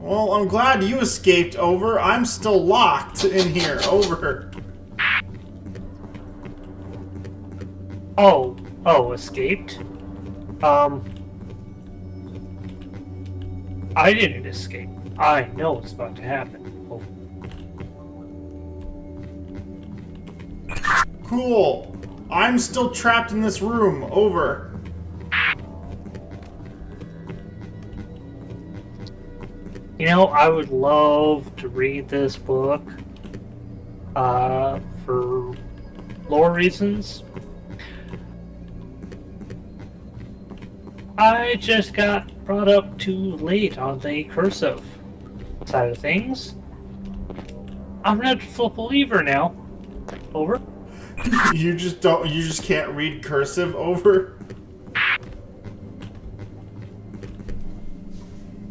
Well, I'm glad you escaped, over. I'm still locked in here, over. Oh, escaped? I didn't escape. I know what's about to happen. Over. Cool. I'm still trapped in this room, over. You know, I would love to read this book for lore reasons. I just got brought up too late on the cursive side of things. I'm not a full believer now. Over. You just can't read cursive, over?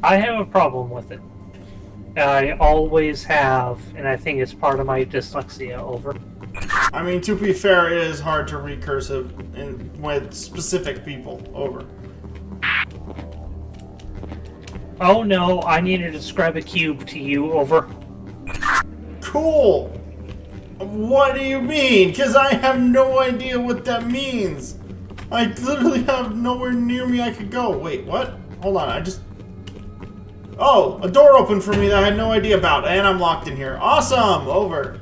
I have a problem with it. I always have, and I think it's part of my dyslexia, over. I mean, to be fair, it is hard to read cursive with specific people, over. Oh no, I need to describe a cube to you, over. Cool! What do you mean? Because I have no idea what that means. I literally have nowhere near me I could go. Wait, what? Hold on, Oh, a door opened for me that I had no idea about, and I'm locked in here. Awesome! Over.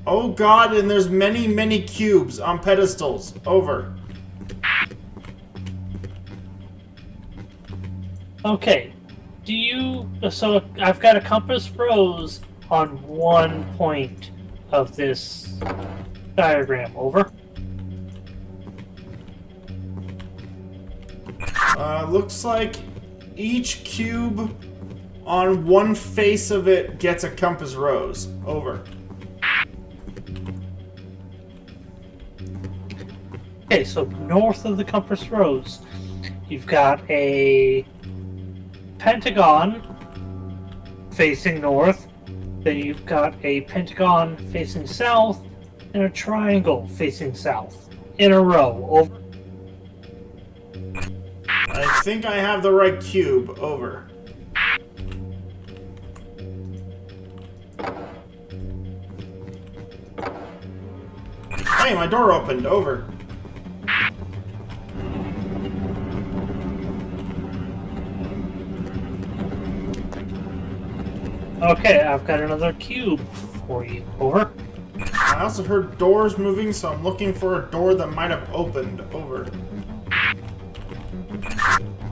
Oh god, and there's many, many cubes on pedestals. Over. Okay, so I've got a compass rose on one point of this diagram, over. Looks like each cube on one face of it gets a compass rose. Over. Okay, so north of the compass rose, you've got a pentagon facing north, then you've got a pentagon facing south, and a triangle facing south in a row, over. I think I have the right cube. Over. Hey, my door opened. Over. Okay, I've got another cube for you, over. I also heard doors moving, so I'm looking for a door that might have opened. Over.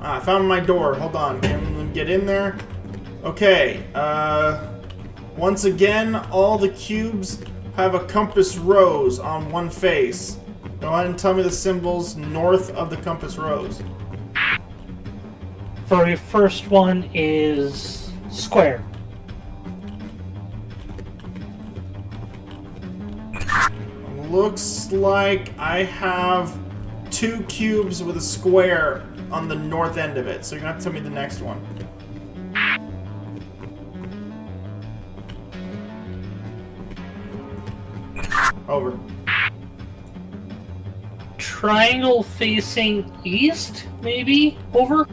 I found my door. Hold on. Can we get in there? Okay. Once again, all the cubes have a compass rose on one face. Go ahead and tell me the symbols north of the compass rose. For your first one is square. Looks like I have two cubes with a square on the north end of it, so you're gonna have to tell me the next one. Over. Triangle facing east, maybe? Over?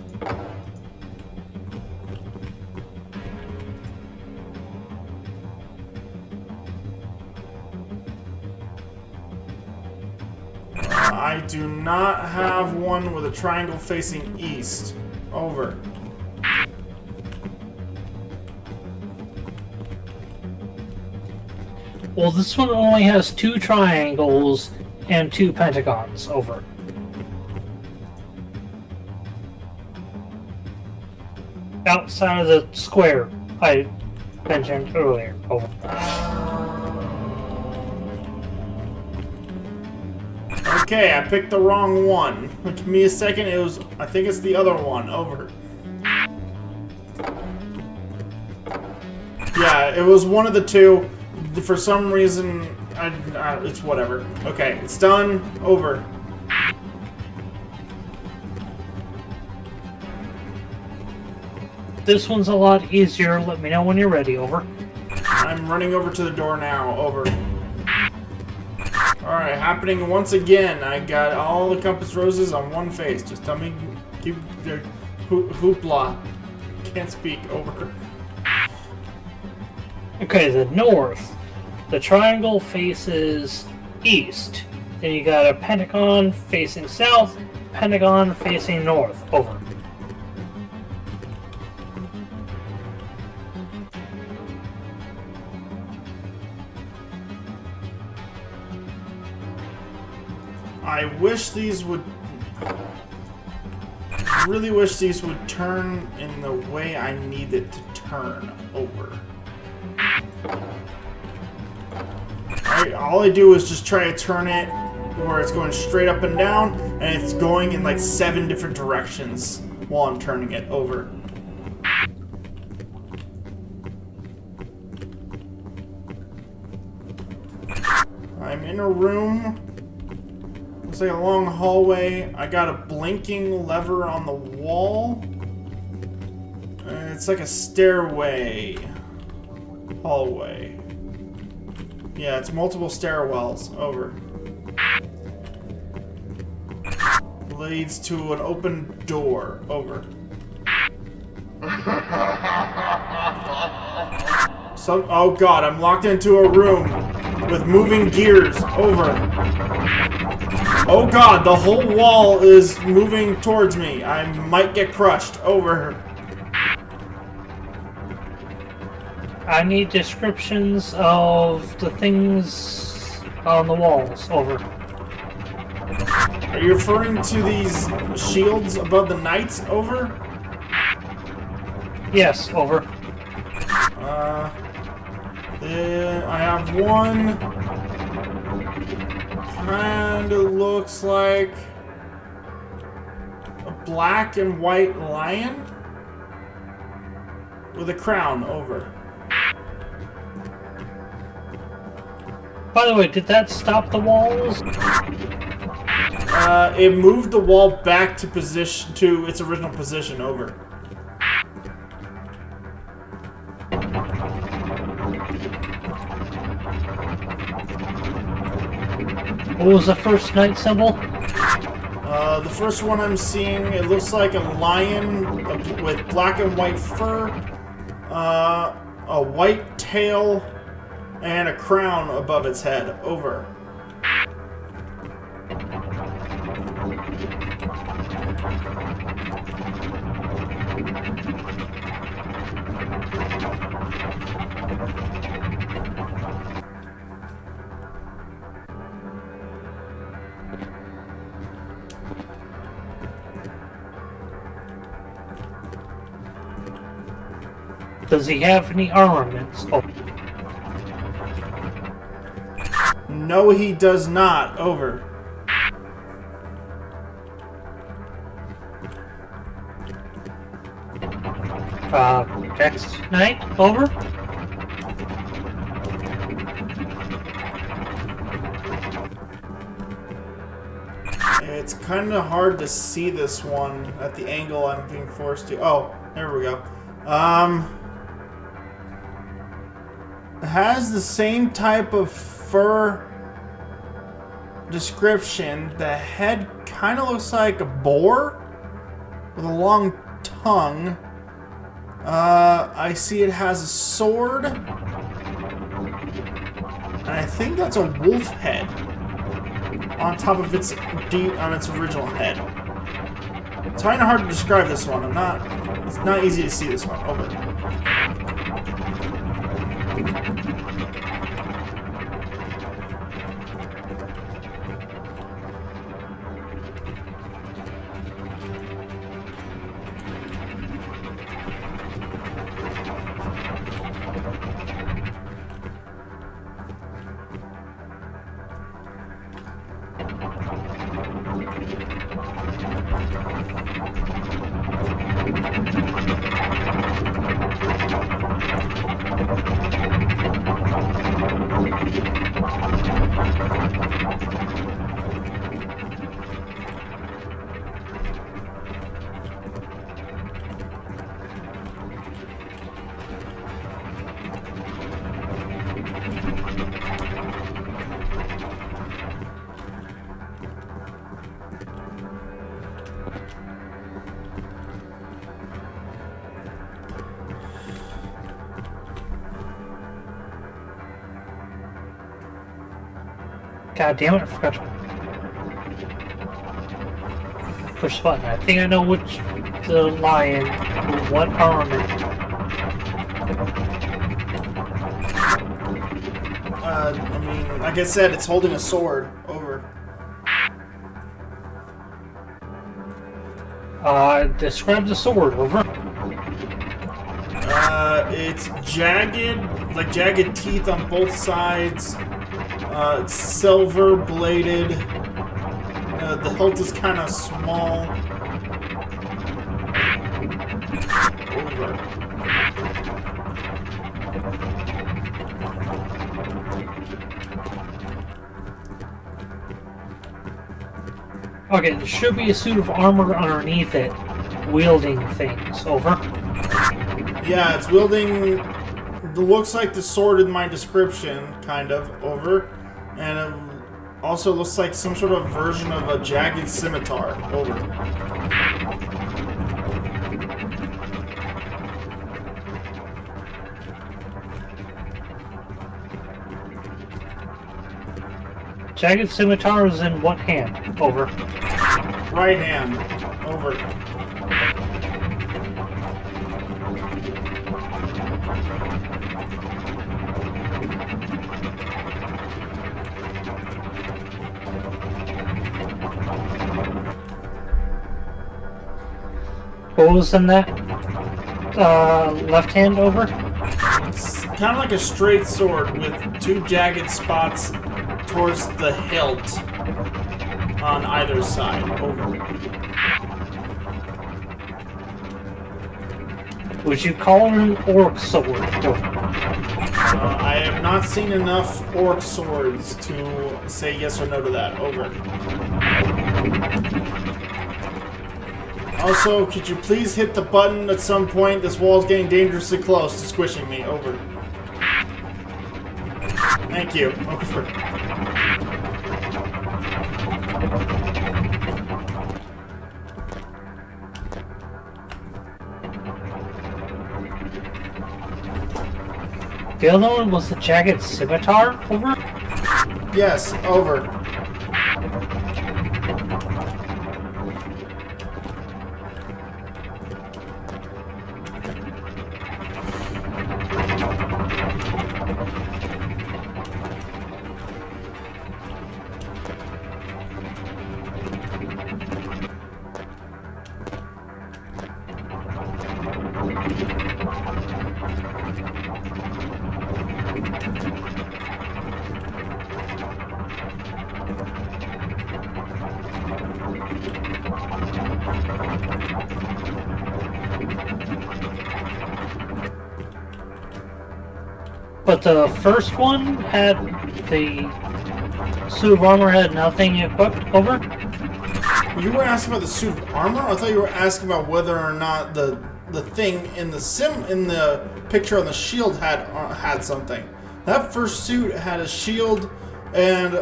I do not have one with a triangle facing east. Over. Well, this one only has two triangles and two pentagons, over. Outside of the square I mentioned earlier, over. Okay, I picked the wrong one. Give me a second, I think it's the other one. Over. Yeah, it was one of the two. For some reason, it's whatever. Okay, it's done. Over. This one's a lot easier. Let me know when you're ready, over. I'm running over to the door now. Over. Alright, happening once again. I got all the compass roses on one face. Just tell me, keep the hoopla. Can't speak, over. Okay, the north. The triangle faces east. Then you got a pentagon facing south, pentagon facing north. Over. I wish these would... I really wish these would turn in the way I need it to turn. Over. All I do is just try to turn it where it's going straight up and down, and it's going in like 7 different directions while I'm turning it. Over. I'm in a room. Looks like a long hallway. I got a blinking lever on the wall. It's like a stairway. Hallway. Yeah, it's multiple stairwells. Over. Leads to an open door. Over. Oh god, I'm locked into a room with moving gears. Over. Oh god, the whole wall is moving towards me. I might get crushed. Over. I need descriptions of the things on the walls. Over. Are you referring to these shields above the knights? Over. Yes. Over. I have one. Kinda looks like a black and white lion with a crown. Over. By the way, did that stop the walls? It moved the wall back to position to its original position. Over. What was the first knight symbol? The first one I'm seeing, it looks like a lion with black and white fur, a white tail, and a crown above its head. Over. Does he have any armaments? Oh. No, he does not. Over. Next knight? Over. It's kind of hard to see this one at the angle I'm being forced to. Oh, there we go. Has the same type of fur description. The head kind of looks like a boar with a long tongue. I see it has a sword, and I think that's a wolf head on top of its original head. It's kind of hard to describe this one. It's not easy to see this one. Over. God damn it, I forgot to push the button. I think I know which the lion, what armor. I mean, like I said, it's holding a sword. Over. Describe the sword. Over. It's jagged, like jagged teeth on both sides. It's silver bladed. The hilt is kind of small. Over. Okay, there should be a suit of armor underneath it, wielding things. Over. Yeah, it's wielding. It looks like the sword in my description, kind of. Over. And it also looks like some sort of version of a jagged scimitar. Over. Jagged scimitar is in what hand? Over. Right hand. Over. What was in that? Left hand. Over. It's kind of like a straight sword with two jagged spots towards the hilt on either side. Over. Would you call it an orc sword? Over. I have not seen enough orc swords to say yes or no to that. Over. Also, could you please hit the button at some point? This wall is getting dangerously close to squishing me. Over. Thank you. Over. The other one was the jagged scimitar. Over. Yes, over. But the first one had the suit of armor had nothing equipped. Over. You were asking about the suit of armor? I thought you were asking about whether or not the thing in the picture on the shield had something. That first suit had a shield and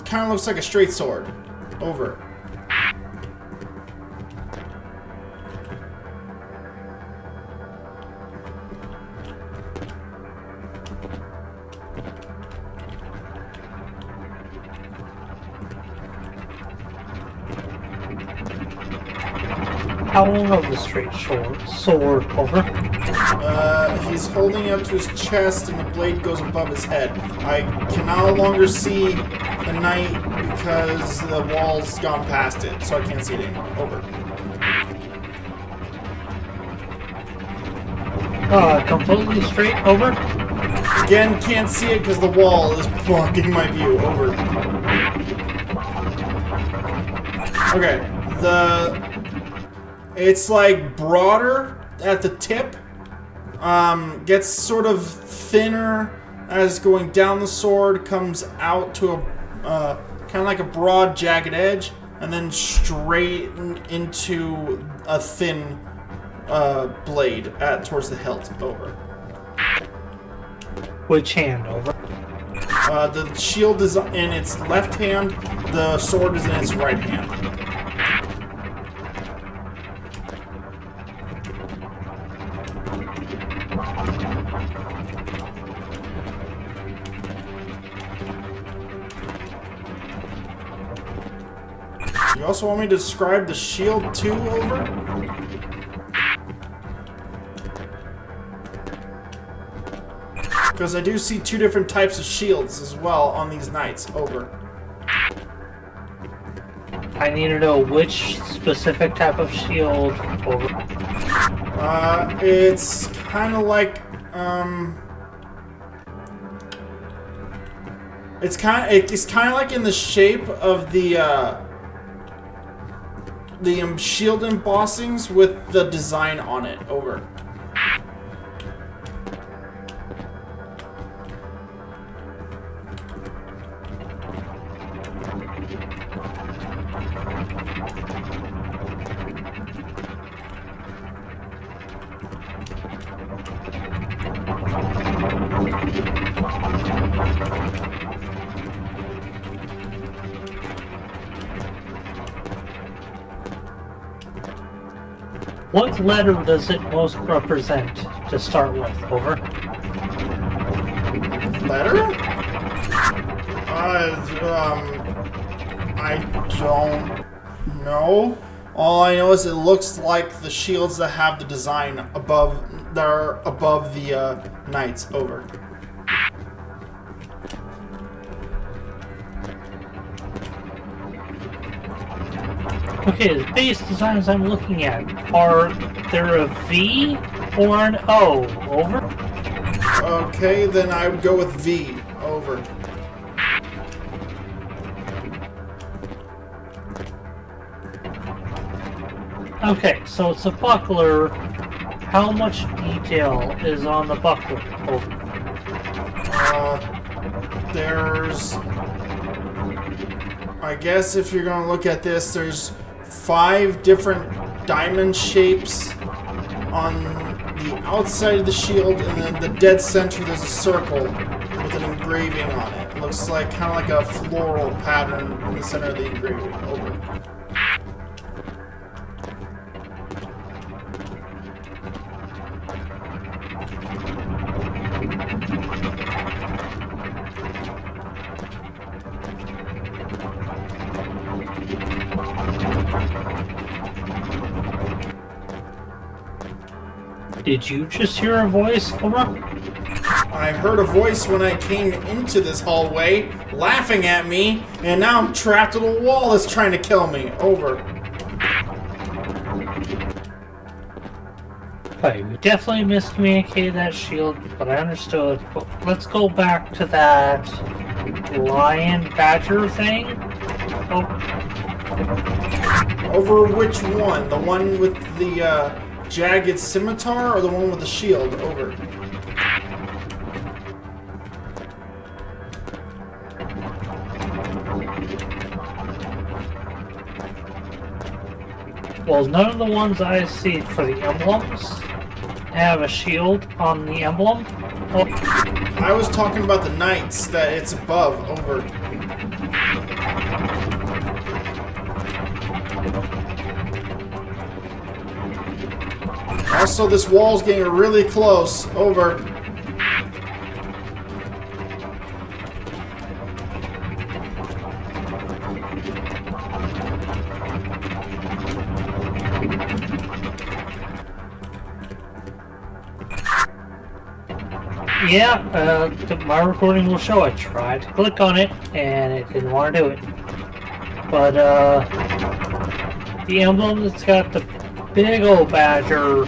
kind of looks like a straight sword. Over. How long of the straight sword? Over. He's holding it up to his chest and the blade goes above his head. I can no longer see the knight because the wall's gone past it, so I can't see it anymore. Over. Completely straight. Over. Again, can't see it because the wall is blocking my view. Over. Okay, it's like broader at the tip, gets sort of thinner as going down the sword, comes out to a kind of like a broad jagged edge, and then straight into a thin blade towards the hilt. Over. Which hand? Over. The shield is in its left hand, the sword is in its right hand. You also want me to describe the shield too, over? Because I do see two different types of shields as well on these knights, over. I need to know which specific type of shield, over. It's kind of like, it's kind of like in the shape of the shield embossings with the design on it, over. What letter does it most represent to start with, over? Letter? I don't know. All I know is it looks like the shields that have the design above, that are above the knights, over. Okay, the base designs I'm looking at, are there a V or an O, over? Okay, then I would go with V, over. Okay, so it's a buckler. How much detail is on the buckler, over? There's... I guess if you're going to look at this, there's 5 different diamond shapes on the outside of the shield, and then the dead center there's a circle with an engraving on it. It looks like kind of like a floral pattern in the center of the engraving, over. Did you just hear a voice, over? I heard a voice when I came into this hallway, laughing at me, and now I'm trapped at a wall that's trying to kill me, over. Okay, we definitely miscommunicated that shield, but I understood. But let's go back to that lion badger thing. Over which one? The one with the jagged scimitar, or the one with the shield, over? Well, none of the ones I see for the emblems have a shield on the emblem. Oh. I was talking about the knights that it's above, over. Also, this wall's getting really close, over. Yeah, my recording will show I tried to click on it, and it didn't want to do it. But, the emblem that's got the big old badger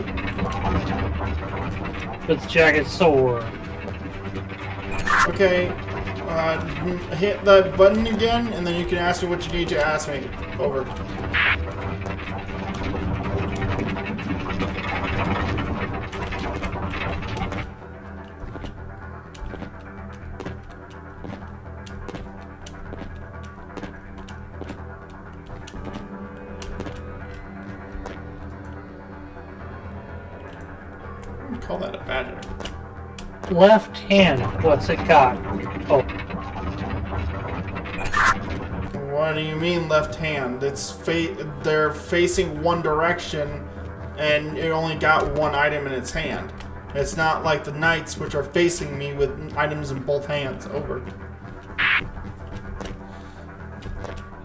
with the jagged sword. Okay, hit that button again, and then you can ask me what you need to ask me. Over. Call that a badger. Left hand, what's it got? Oh. What do you mean left hand? It's they're facing one direction, and it only got one item in its hand. It's not like the knights, which are facing me with items in both hands, over.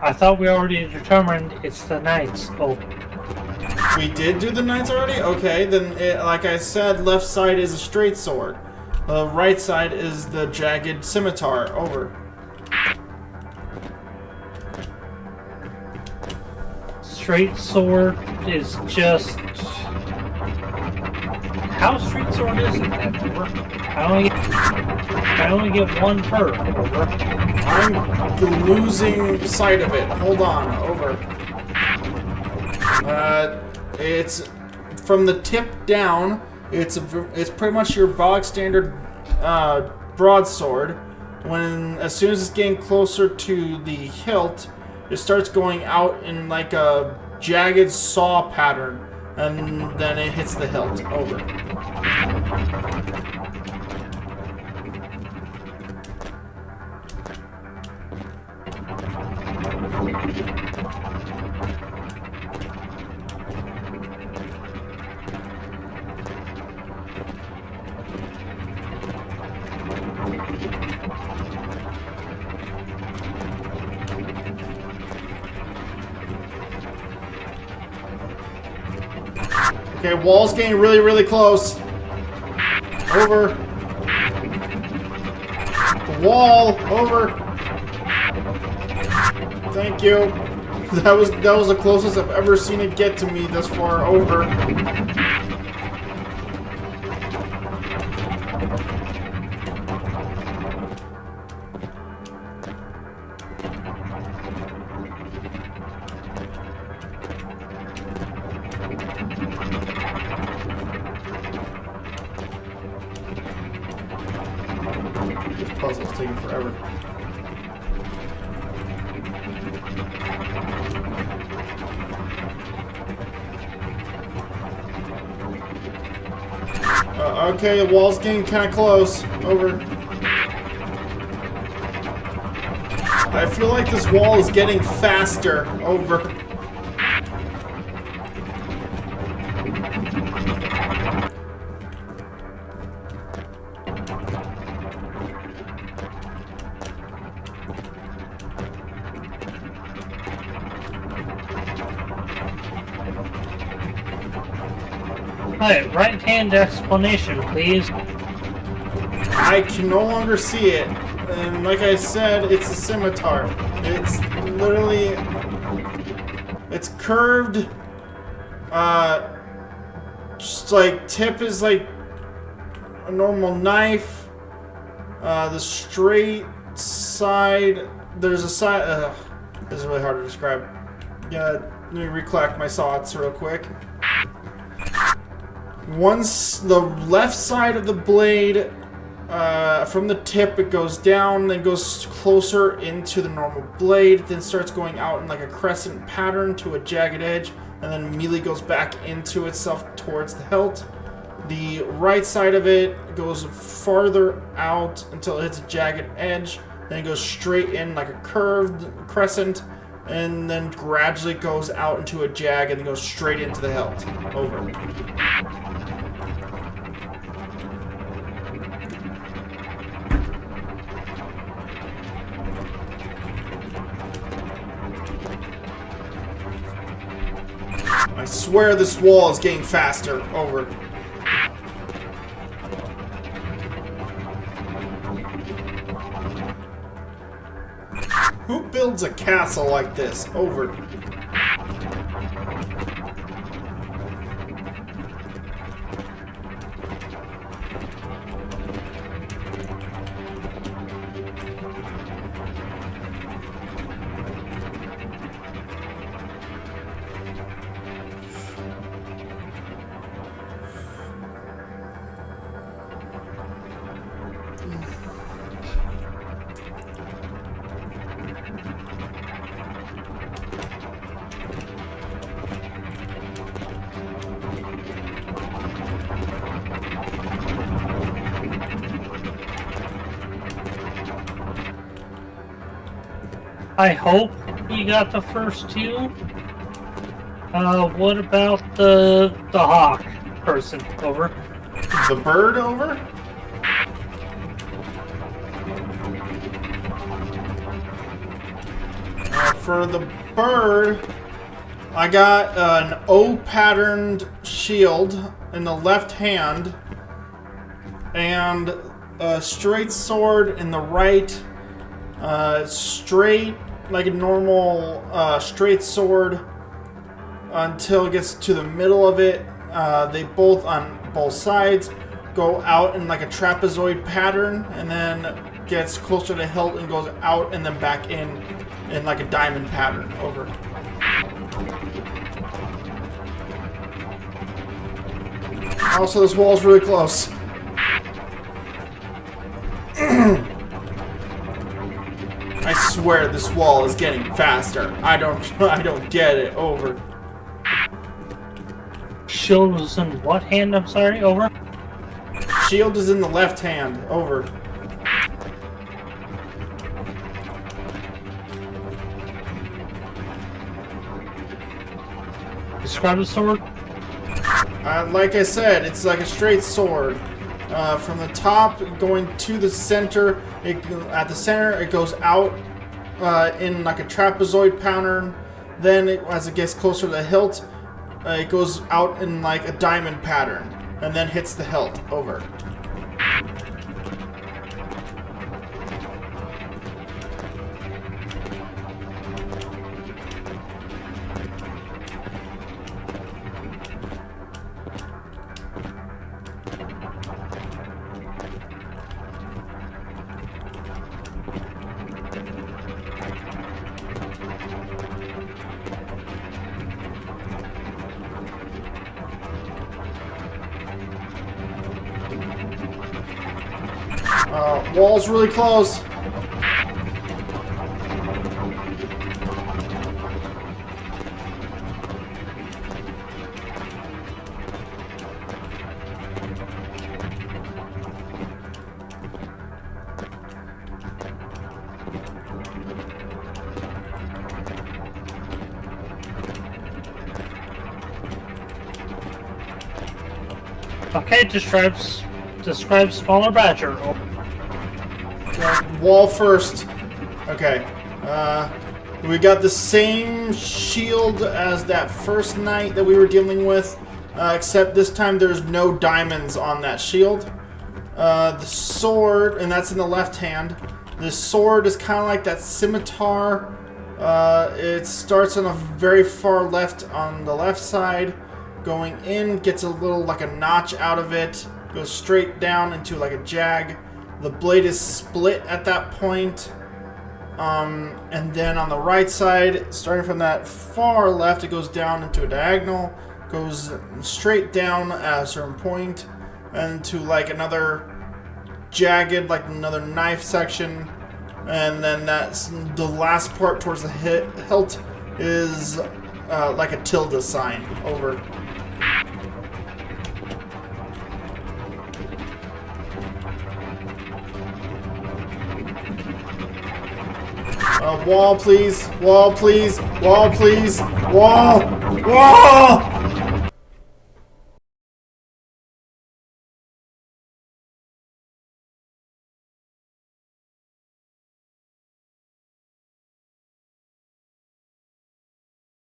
I thought we already determined it's the knights. Oh, We did do the knights already? Okay, then like I said, left side is a straight sword. The right side is the jagged scimitar. Over. straight sword is just... How straight sword is it then? Over. I only get one per. Over. I'm losing sight of it. Hold on. Over. It's from the tip down. It's pretty much your bog standard broadsword. As soon as it's getting closer to the hilt, it starts going out in like a jagged saw pattern, and then it hits the hilt. Over. Okay, wall's getting really, really close. Over. The wall. Over. Thank you. That was the closest I've ever seen it get to me this far. Over. This puzzle's taking forever. Okay, the wall's getting kind of close. Over. I feel like this wall is getting faster. Over. Hi, right-hand explanation, please. I can no longer see it. And like I said, it's a scimitar. It's literally... It's curved. Just like, tip is like a normal knife. The straight side... There's a side... this is really hard to describe. Yeah, let me recollect my thoughts real quick. Once the left side of the blade, from the tip, it goes down, then goes closer into the normal blade, then starts going out in like a crescent pattern to a jagged edge, and then immediately goes back into itself towards the hilt. The right side of it goes farther out until it hits a jagged edge, then it goes straight in like a curved crescent, and then gradually goes out into a jag and then goes straight into the hilt. Over. I swear this wall is getting faster. Over. Who builds a castle like this? Over. I hope you got the first two. What about the hawk person? Over. The bird? Over. for the bird, I got an O-patterned shield in the left hand, and a straight sword in the right. Straight, like a normal straight sword, until it gets to the middle of it. They both, on both sides, go out in like a trapezoid pattern, and then gets closer to the hilt and goes out and then back in like a diamond pattern. Over. Also, this wall is really close. I swear this wall is getting faster. I don't get it. Over. Shield was in what hand? I'm sorry. Over. Shield is in the left hand. Over. Describe the sword. Like I said, it's like a straight sword. From the top going to the center, at the center it goes out in like a trapezoid pattern. Then as it gets closer to the hilt, it goes out in like a diamond pattern, and then hits the hilt. Over. Wall's really close. Okay, describe smaller badger. Wall first. Okay. We got the same shield as that first knight that we were dealing with, except this time there's no diamonds on that shield. The sword, and that's in the left hand. The sword is kind of like that scimitar. It starts on the very far left on the left side, going in, gets a little like a notch out of it, goes straight down into like a jag. The blade is split at that point. And then on the right side, starting from that far left, it goes down into a diagonal, goes straight down at a certain point, and to like another jagged, like another knife section, and then that's the last part towards the hilt is like a tilde sign. Over. Wall, please. Wall, please. Wall, please. Wall. Wall.